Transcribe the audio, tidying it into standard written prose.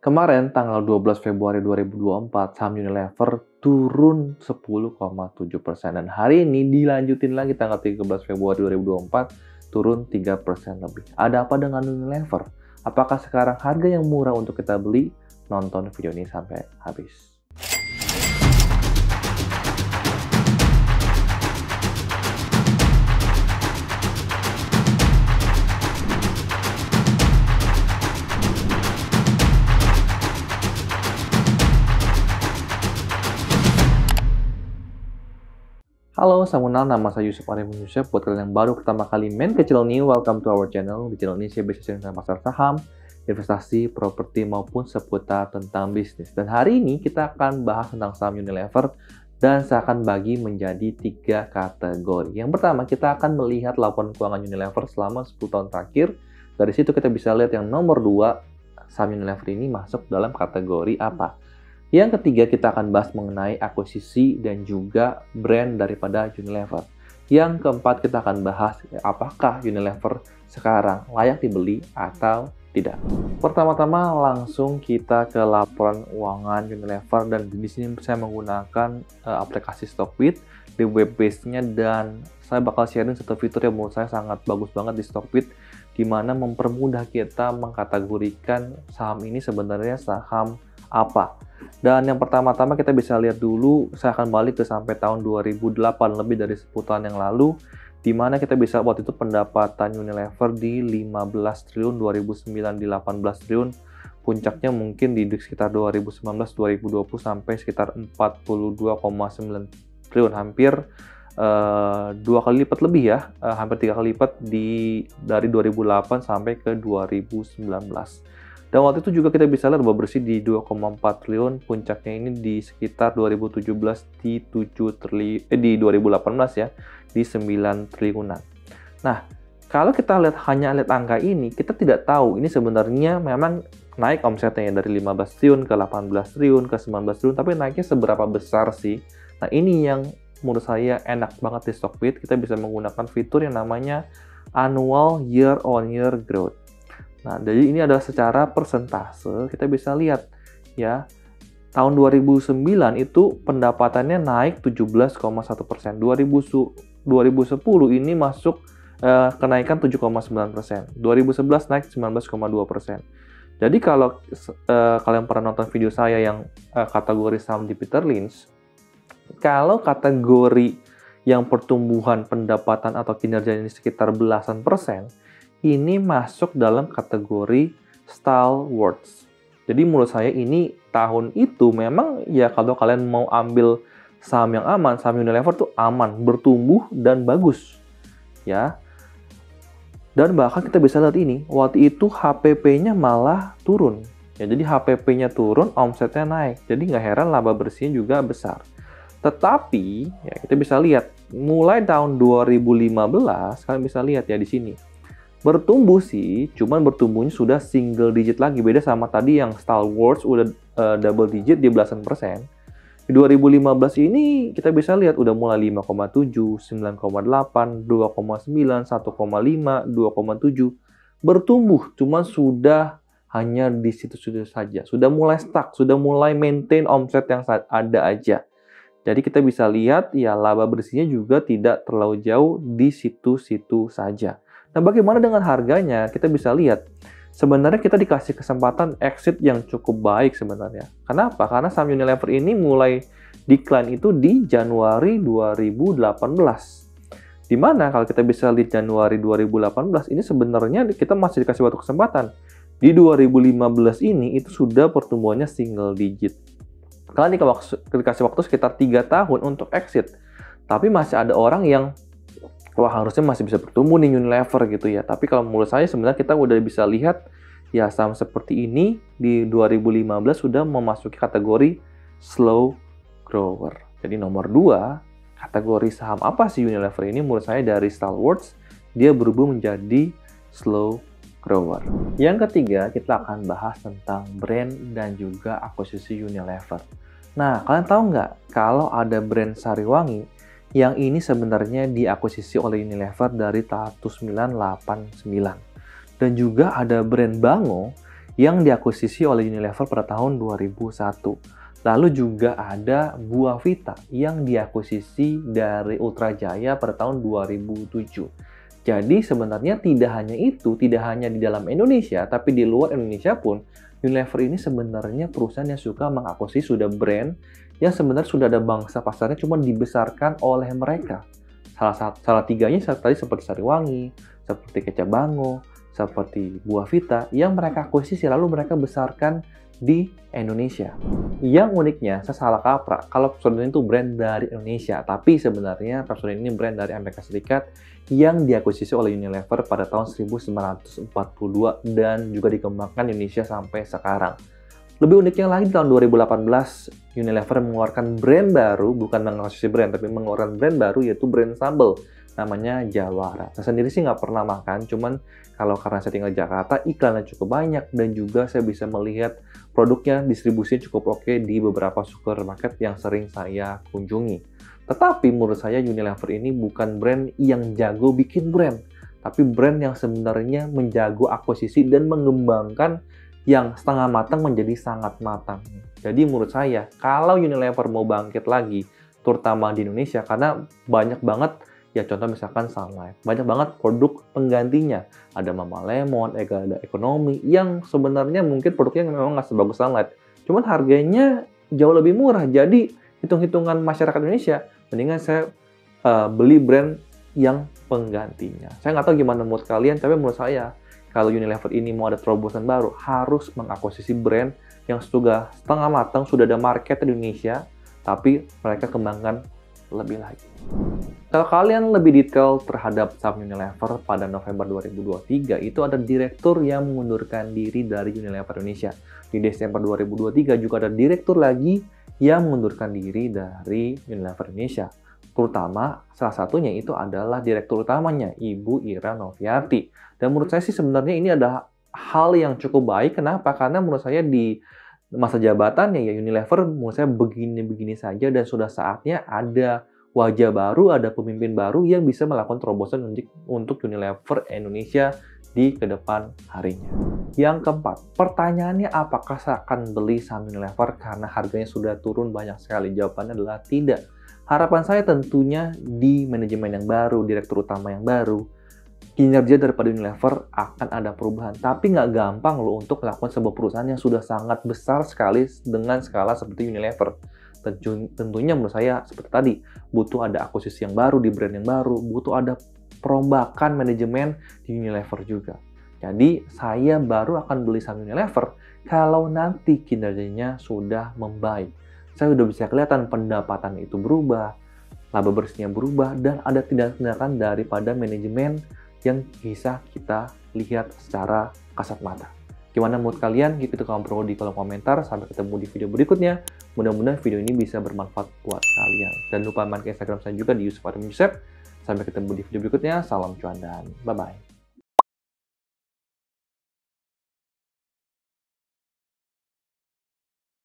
Kemarin tanggal 12 Februari 2024 saham Unilever turun 10,7% dan hari ini dilanjutin lagi tanggal 13 Februari 2024 turun 3% lebih. Ada apa dengan Unilever? Apakah sekarang harga yang murah untuk kita beli? Nonton video ini sampai habis. Halo, salam kenal, nama saya Yusuf Ariefin Yusuf. Buat kalian yang baru pertama kali main ke channel ini, welcome to our channel. Di channel ini saya bisa sharing tentang pasar saham, investasi, properti, maupun seputar tentang bisnis. Dan hari ini kita akan bahas tentang saham Unilever, dan saya akan bagi menjadi 3 kategori. Yang pertama, kita akan melihat laporan keuangan Unilever selama 10 tahun terakhir. Dari situ kita bisa lihat yang nomor 2, saham Unilever ini masuk dalam kategori apa. Yang ketiga, kita akan bahas mengenai akuisisi dan juga brand daripada Unilever. Yang keempat, kita akan bahas apakah Unilever sekarang layak dibeli atau tidak. Pertama-tama langsung kita ke laporan keuangan Unilever, dan di sini saya menggunakan aplikasi Stockbit di web base-nya, dan saya bakal sharing satu fitur yang menurut saya sangat bagus banget di Stockbit, di mana mempermudah kita mengkategorikan saham ini sebenarnya saham apa. Dan yang pertama-tama kita bisa lihat dulu, saya akan balik ke sampai tahun 2008, lebih dari 10 tahun yang lalu, di mana kita bisa waktu itu pendapatan Unilever di 15 triliun, 2009 di 18 triliun, puncaknya mungkin di sekitar 2019-2020 sampai sekitar 42,9 triliun, hampir 2 kali lipat lebih ya, hampir 3 kali lipat dari 2008 sampai ke 2019. Dan waktu itu juga kita bisa lihat bahwa bersih di 2,4 triliun, puncaknya ini di sekitar 2017 di 7 triliun, di 2018 ya, di 9 triliunan. Nah, kalau kita hanya lihat angka ini, kita tidak tahu ini sebenarnya memang naik omsetnya dari 15 triliun ke 18 triliun ke 19 triliun, tapi naiknya seberapa besar sih? Nah, ini yang menurut saya enak banget di Stockbit. Kita bisa menggunakan fitur yang namanya annual year-on-year growth. Nah, jadi ini adalah secara persentase, kita bisa lihat ya, tahun 2009 itu pendapatannya naik 17,1%, 2010 ini masuk kenaikan 7,9%, 2011 naik 19,2%. Jadi kalau kalian pernah nonton video saya yang kategori saham di Peter Lynch, kalau kategori yang pertumbuhan pendapatan atau kinerja ini sekitar belasan persen, ini masuk dalam kategori stalwarts. Jadi menurut saya ini tahun itu memang ya, kalau kalian mau ambil saham yang aman, saham Unilever tuh aman, bertumbuh dan bagus. Ya. Dan bahkan kita bisa lihat ini, waktu itu HPP-nya malah turun. Ya, jadi HPP-nya turun, omsetnya naik. Jadi nggak heran laba bersihnya juga besar. Tetapi ya, kita bisa lihat mulai tahun 2015, kalian bisa lihat ya di sini. Bertumbuh sih, cuman bertumbuhnya sudah single digit lagi. Beda sama tadi yang stalwarts udah double digit di belasan persen. Di 2015 ini kita bisa lihat udah mulai 5,7, 9,8, 2,9, 1,5, 2,7. Bertumbuh, cuman sudah hanya di situ-situ saja. Sudah mulai stuck, sudah mulai maintain omset yang ada aja. Jadi kita bisa lihat ya, laba bersihnya juga tidak terlalu jauh di situ-situ saja. Nah, bagaimana dengan harganya? Kita bisa lihat, sebenarnya kita dikasih kesempatan exit yang cukup baik sebenarnya. Kenapa? Karena saham Unilever ini mulai decline itu di Januari 2018. Dimana kalau kita bisa lihat Januari 2018, ini sebenarnya kita masih dikasih waktu kesempatan. Di 2015 ini itu sudah pertumbuhannya single digit. Kalian dikasih waktu sekitar 3 tahun untuk exit. Tapi masih ada orang yang wah, harusnya masih bisa bertumbuh nih Unilever gitu ya. Tapi kalau menurut saya sebenarnya kita udah bisa lihat ya, saham seperti ini di 2015 sudah memasuki kategori slow grower. Jadi nomor 2, kategori saham apa sih Unilever ini? Menurut saya dari stalwarts, dia berubah menjadi slow grower. Yang ketiga, kita akan bahas tentang brand dan juga akuisisi Unilever. Nah, kalian tahu nggak kalau ada brand Sariwangi yang ini sebenarnya diakuisisi oleh Unilever dari tahun 1989. Dan juga ada brand Bango yang diakuisisi oleh Unilever pada tahun 2001. Lalu juga ada Buavita yang diakuisisi dari Ultra Jaya pada tahun 2007. Jadi sebenarnya tidak hanya itu, tidak hanya di dalam Indonesia, tapi di luar Indonesia pun, Unilever ini sebenarnya perusahaan yang suka mengakuisisi sudah brand yang sebenarnya sudah ada bangsa pasarnya, cuma dibesarkan oleh mereka. Salah tiganya tadi seperti Sariwangi, seperti Kecap Bango, seperti Buavita, yang mereka akuisisi lalu mereka besarkan di Indonesia. Yang uniknya, saya salah kaprah kalau Pepsodent itu brand dari Indonesia, tapi sebenarnya Pepsodent ini brand dari Amerika Serikat yang diakuisisi oleh Unilever pada tahun 1942 dan juga dikembangkan di Indonesia sampai sekarang. Lebih uniknya lagi, di tahun 2018, Unilever mengeluarkan brand baru, bukan mengakuisisi brand, tapi mengeluarkan brand baru, yaitu brand sambal, namanya Jawara. Saya sendiri sih nggak pernah makan, cuman kalau karena saya tinggal di Jakarta, iklannya cukup banyak, dan juga saya bisa melihat produknya distribusinya cukup oke di beberapa supermarket yang sering saya kunjungi. Tetapi menurut saya Unilever ini bukan brand yang jago bikin brand, tapi brand yang sebenarnya menjago akuisisi dan mengembangkan yang setengah matang menjadi sangat matang. Jadi menurut saya, kalau Unilever mau bangkit lagi, terutama di Indonesia, karena banyak banget, ya contoh misalkan Sunlight, banyak banget produk penggantinya. Ada Mama Lemon, ada Ekonomi, yang sebenarnya mungkin produknya memang nggak sebagus Sunlight. Cuman harganya jauh lebih murah, jadi hitung-hitungan masyarakat Indonesia, mendingan saya beli brand yang penggantinya. Saya nggak tahu gimana menurut kalian, tapi menurut saya, kalau Unilever ini mau ada terobosan baru, harus mengakuisisi brand yang sudah setengah matang, sudah ada market di Indonesia, tapi mereka kembangkan lebih lagi. Kalau kalian lebih detail terhadap saham Unilever pada November 2023, itu ada direktur yang mengundurkan diri dari Unilever Indonesia. Di Desember 2023 juga ada direktur lagi yang mengundurkan diri dari Unilever Indonesia. Terutama salah satunya itu adalah direktur utamanya, Ibu Ira Noviarti. Dan menurut saya sih sebenarnya ini ada hal yang cukup baik. Kenapa? Karena menurut saya di masa jabatannya ya Unilever menurut saya begini-begini saja, dan sudah saatnya ada wajah baru, ada pemimpin baru yang bisa melakukan terobosan untuk Unilever Indonesia di kedepan harinya. Yang keempat, pertanyaannya apakah saya akan beli saham Unilever karena harganya sudah turun banyak sekali? Jawabannya adalah tidak. Harapan saya tentunya di manajemen yang baru, direktur utama yang baru, kinerja daripada Unilever akan ada perubahan. Tapi nggak gampang loh untuk melakukan sebuah perusahaan yang sudah sangat besar sekali dengan skala seperti Unilever. Tentunya menurut saya seperti tadi, butuh ada akuisisi yang baru di brand yang baru, butuh ada perombakan manajemen di Unilever juga. Jadi saya baru akan beli saham Unilever kalau nanti kinerjanya sudah membaik. Saya sudah bisa kelihatan pendapatan itu berubah, laba bersihnya berubah, dan ada tindakan daripada manajemen yang bisa kita lihat secara kasat mata. Gimana menurut kalian? Gitu komen di kolom komentar. Sampai ketemu di video berikutnya. Mudah-mudahan video ini bisa bermanfaat buat kalian. Dan lupa main ke Instagram saya juga di @yusuf_. Sampai ketemu di video berikutnya. Salam cuan dan bye-bye.